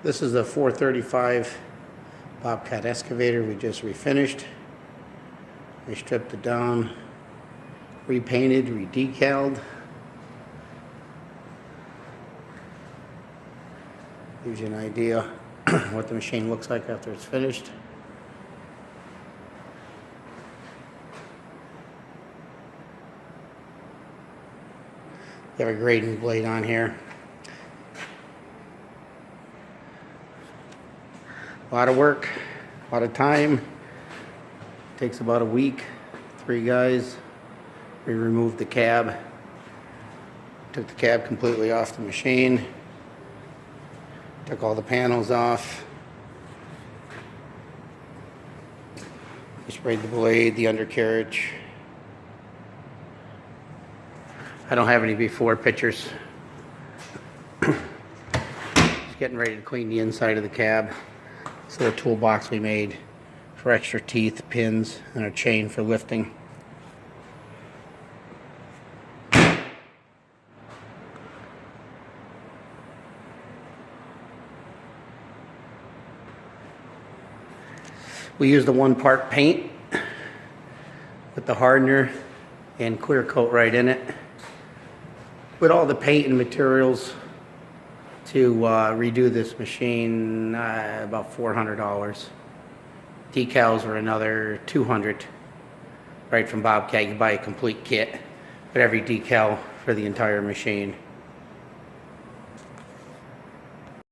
This is the 435 Bobcat excavator we just refinished. We stripped it down, repainted, redecaled. Gives you an idea what the machine looks like after it's finished. You have a grading blade on here. A lot of work, a lot of time. Takes about a week. 3 guys. We removed the cab. Took the cab completely off the machine. Took all the panels off. We sprayed the blade, the undercarriage. I don't have any before pictures. Just getting ready to clean the inside of the cab. This little toolbox we made for extra teeth, pins, and a chain for lifting. We used the 1-part paint with the hardener and clear coat right in it. With all the paint and materials to redo this machine, about $400. Decals were another $200. Right from Bobcat, you buy a complete kit with every decal for the entire machine.